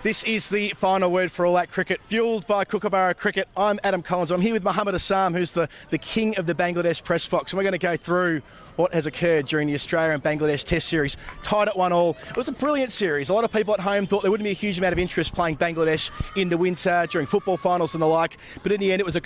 This is the final word for All That cricket, fuelled by Kookaburra cricket. I'm Adam Collins. I'm here with Mohammad Isam, who's the king of the Bangladesh press box, and we're going to go through what has occurred during the Australia and Bangladesh Test series. Tied at 1-1. It was a brilliant series. A lot of people at home thought there wouldn't be a huge amount of interest playing Bangladesh in the winter during football finals and the like, but in the end it was a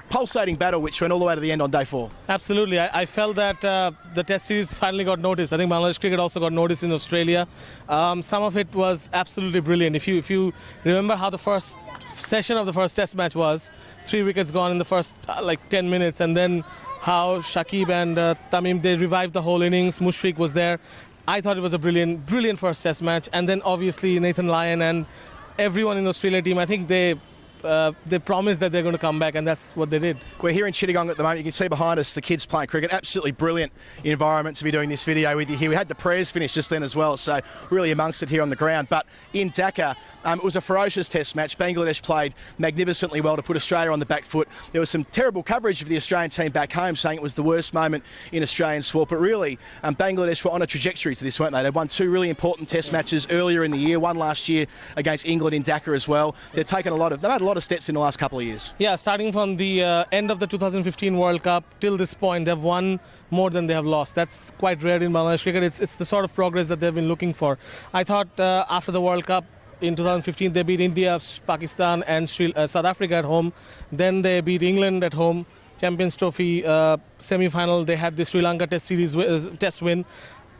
pulsating battle which went all the way to the end on day 4. Absolutely. I felt that the Test series finally got noticed. I think Bangladesh cricket also got noticed in Australia. Some of it was absolutely brilliant. If you remember how the first session of the first Test match was, 3 wickets gone in the first 10 minutes, and then how Shakib and Tamim, they revived the whole innings. Mushfiq was there. I thought it was a brilliant first Test match. And then obviously Nathan Lyon and everyone in the Australia team, I think they promised that they're going to come back, and that's what they did. We're here in Chittagong at the moment. You can see behind us the kids playing cricket. Absolutely brilliant environment to be doing this video with you here. We had the prayers finish just then as well, so really amongst it here on the ground. But in Dhaka, it was a ferocious Test match. Bangladesh played magnificently well to put Australia on the back foot. There was some terrible coverage of the Australian team back home, saying it was the worst moment in Australian sport. But really, Bangladesh were on a trajectory to this, weren't they? They'd won 2 really important Test matches earlier in the year. One last year against England in Dhaka as well. They've made a lot of steps in the last couple of years. Yeah, starting from the end of the 2015 World Cup till this point, they've won more than they have lost. That's quite rare in Bangladesh cricket. It's the sort of progress that they've been looking for. I thought after the World Cup in 2015, they beat India, Pakistan and South Africa at home. Then they beat England at home. Champions Trophy semi-final, they had the Sri Lanka Test series Test win.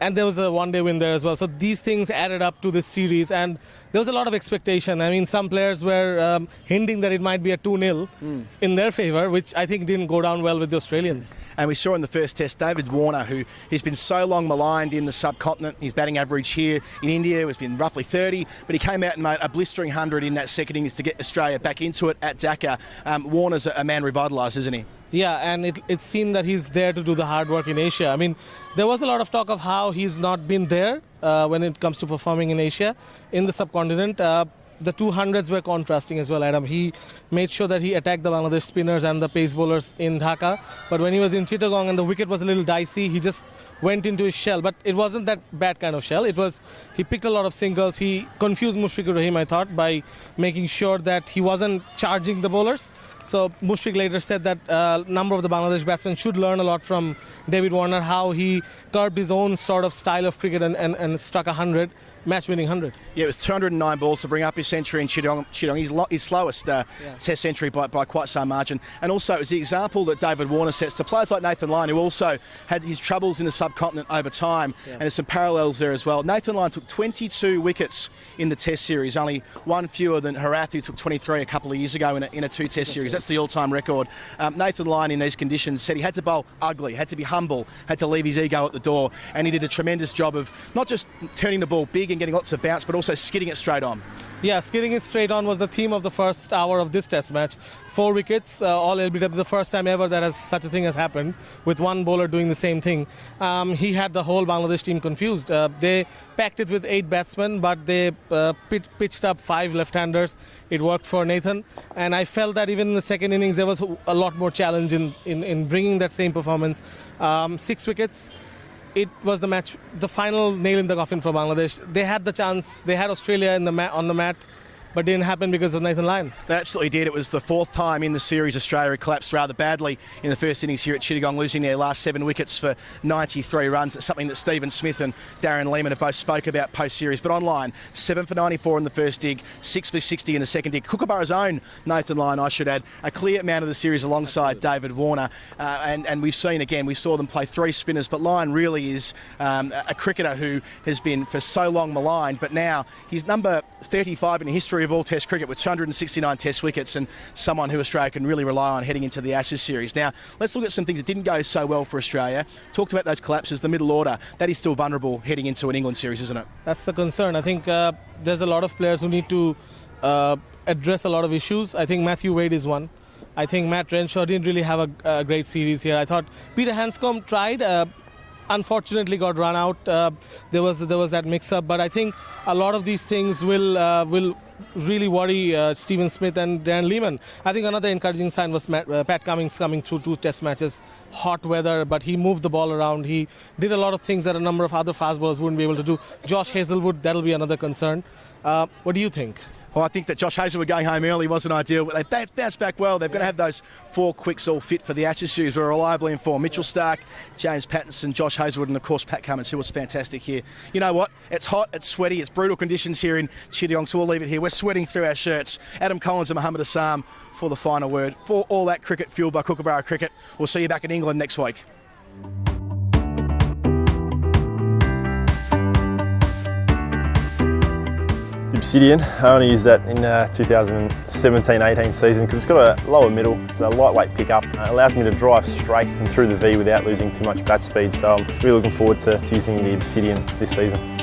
And there was a one-day win there as well. So these things added up to this series, and there was a lot of expectation. I mean, some players were hinting that it might be a 2-0 in their favour, which I think didn't go down well with the Australians. And we saw in the first Test, David Warner, who has been so long maligned in the subcontinent. His batting average here in India has been roughly 30, but he came out and made a blistering 100 in that second innings to get Australia back into it at Dhaka. Warner's a man revitalised, isn't he? Yeah, and it seemed that he's there to do the hard work in Asia. I mean, there was a lot of talk of how he's not been there when it comes to performing in Asia, in the subcontinent. The 200s were contrasting as well, Adam. He made sure that he attacked the Bangladesh spinners and the pace bowlers in Dhaka. But when he was in Chittagong and the wicket was a little dicey, he just went into his shell. But it wasn't that bad kind of shell. He picked a lot of singles. He confused Mushfiqur Rahim, I thought, by making sure that he wasn't charging the bowlers. So Mushfiq later said that a number of the Bangladesh batsmen should learn a lot from David Warner, how he curbed his own sort of style of cricket and struck 100, match-winning 100. Yeah, it was 209 balls to bring up his century in Chittagong. His slowest Test century by quite some margin. And also it was the example that David Warner sets to players like Nathan Lyon, who also had his troubles in the subcontinent over time. Yeah. And there's some parallels there as well. Nathan Lyon took 22 wickets in the Test series, only one fewer than Harath, who took 23 a couple of years ago in a 2 Test series. That's the all-time record. Nathan Lyon in these conditions said he had to bowl ugly, had to be humble, had to leave his ego at the door, and he did a tremendous job of not just turning the ball big and getting lots of bounce, but also skidding it straight on. Yeah, skidding it straight on was the theme of the first hour of this Test match. 4 wickets, all LBW, the first time ever that such a thing has happened, with one bowler doing the same thing. He had the whole Bangladesh team confused. They packed it with 8 batsmen, but they pitched up 5 left-handers. It worked for Nathan, and I felt that even in the second innings there was a lot more challenge in bringing that same performance. 6 wickets. It was the final nail in the coffin for Bangladesh. They had the chance. They had Australia on the mat, but didn't happen because of Nathan Lyon. They absolutely did. It was the 4th time in the series Australia collapsed rather badly in the first innings here at Chittagong, losing their last 7 wickets for 93 runs. It's something that Stephen Smith and Darren Lehman have both spoke about post-series. But online, 7 for 94 in the first dig, 6 for 60 in the second dig. Kookaburra's own Nathan Lyon, I should add, a clear man of the series alongside David Warner. And we've seen again, we saw them play 3 spinners, but Lyon really is a cricketer who has been for so long maligned, but now he's number 35 in the history of all Test cricket with 269 Test wickets, and someone who Australia can really rely on heading into the Ashes series. Now, let's look at some things that didn't go so well for Australia. Talked about those collapses, the middle order. That is still vulnerable heading into an England series, isn't it? That's the concern. I think there's a lot of players who need to address a lot of issues. I think Matthew Wade is one. I think Matt Renshaw didn't really have a great series here. I thought Peter Hanscom tried. unfortunately got run out. There was that mix-up, but I think a lot of these things will really worry Stephen Smith and Darren Lehman. I think another encouraging sign was Pat Cummins coming through 2 test matches, hot weather, but he moved the ball around. He did a lot of things that a number of other fast bowlers wouldn't be able to do. Josh Hazlewood, that'll be another concern. What do you think? Well, I think that Josh Hazlewood going home early wasn't ideal, but they bounced back well. They're going to have those 4 quicks all fit for the Ashes series. We're reliably informed. Mitchell Starc, James Pattinson, Josh Hazlewood, and of course Pat Cummins, who was fantastic here. You know what? It's hot, it's sweaty, it's brutal conditions here in Chittagong, so we'll leave it here. We're sweating through our shirts. Adam Collins and Mohammad Isam for the final word. For all that cricket fueled by Kookaburra cricket, we'll see you back in England next week. Obsidian, I only used that in 2017-18 season because it's got a lower middle, it's a lightweight pickup. It allows me to drive straight and through the V without losing too much bat speed, so I'm really looking forward to using the Obsidian this season.